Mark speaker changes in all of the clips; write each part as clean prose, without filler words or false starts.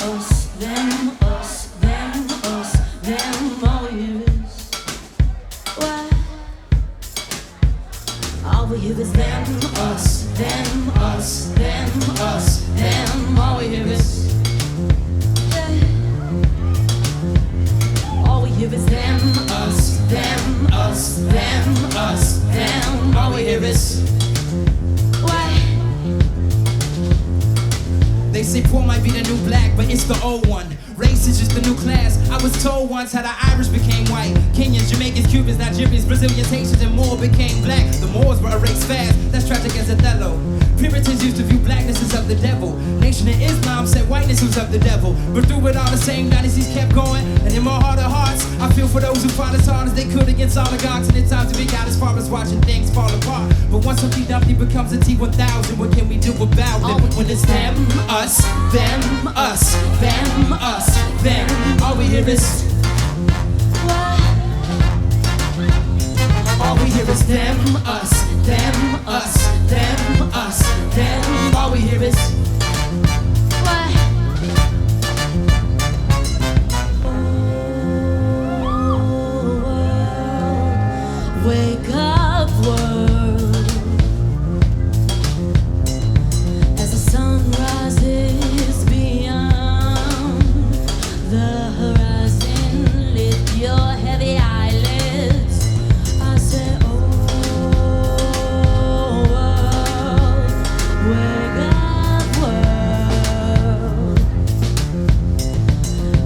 Speaker 1: us, them, us, them, us, them, all we hear is what? All we hear is them, us, them, us, them, us, them, all we hear is all we hear is them, us, them, us, them, us, them, all we hear is what?
Speaker 2: They say poor might be the new black, but it's the old one. Race is just the new class. I was told once how the Irish became white. Kenyans, Jamaicans, Cubans, Nigerians, Brazilians, Haitians, and more became black. The Moors were erased fast. That's tragic as Othello. Puritans used to view blackness as of the devil. Nation of Islam said whiteness was of the devil. But through it all, the same dynasties kept going. And in my heart of hearts, I feel for those who fought as hard as they could against oligarchs. And it's time to be out as far as watching things fall apart. But once a P-Dumpty becomes a T-1000, what can we do about it? When it's them, us, them, us, them, us, them, all we hear is what? All we hear is them, us, them, us, them, us, them, all we hear is
Speaker 1: What? Oh, world, wake up, world, as the sun rises beyond the horizon. Lift your heavy eyelids. I say, oh, world, wake up, world,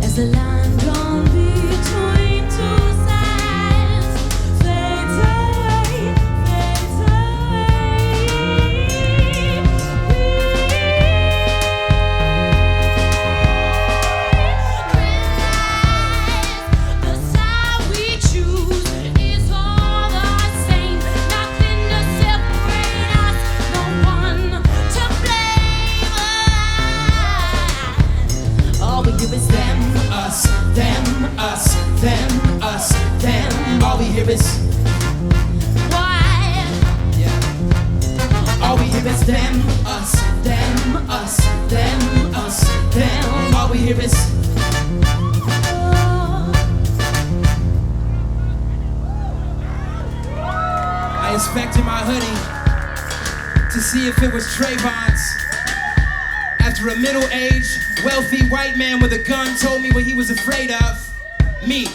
Speaker 1: as the line drawn between two sides fades away, fades away. The side we choose is all the same. Nothing to separate us, no one to blame. All we hear is them,
Speaker 2: us, them, us, them, us, them, all we hear is
Speaker 1: why?
Speaker 2: yeah. All we hear is them, us, them, us, them, us, them, all we hear is I inspected my hoodie to see if it was Trayvon's. After a middle-aged, wealthy white man with a gun told me what he was afraid of, me.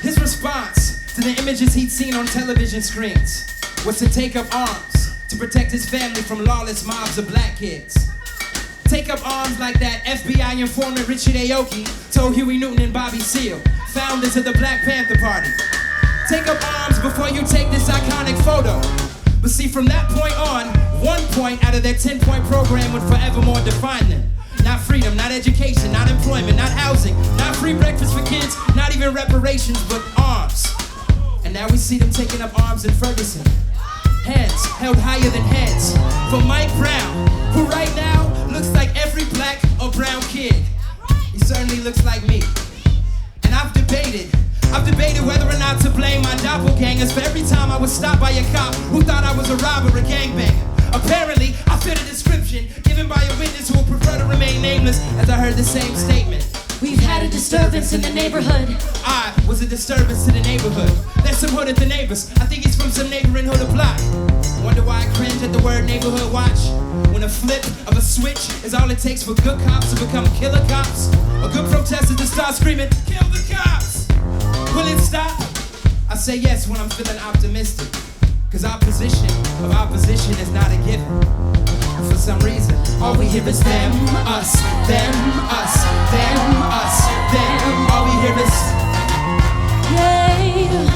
Speaker 2: His response to the images he'd seen on television screens was to take up arms to protect his family from lawless mobs of black kids. Take up arms like that FBI informant Richard Aoki told Huey Newton and Bobby Seale, founders of the Black Panther Party. Take up arms before you take this iconic photo. But see, from that point on, 1 point out of their 10-point program would forevermore define them. Not freedom, not education, not employment, not housing, not free breakfast for kids, not even reparations, but arms. And now we see them taking up arms in Ferguson. Heads held higher than heads for Mike Brown, who right now looks like every black or brown kid. He certainly looks like me. And I've debated whether or not to blame my doppelgangers for every time I was stopped by a cop who thought I was a robber or gangbanger. Apparently, I fit a description given by a witness who would prefer to remain nameless as I heard the same statement.
Speaker 1: We've had a disturbance in the neighborhood.
Speaker 2: I was a disturbance to the neighborhood. There's some hood at the neighbors. I think he's from some neighboring hood or block. Wonder why I cringe at the word neighborhood watch. When a flip of a switch is all it takes for good cops to become killer cops. Or good protesters to start screaming, kill the cops! Will it stop? I say yes when I'm feeling optimistic. Cause opposition is not a given. For some reason, all we hear is them, us, them, us, them, us, them. All we hear is
Speaker 1: Yeah.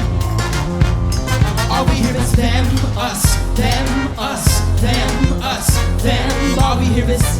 Speaker 2: all we hear is them, us, them, us, them, us, them. All we hear is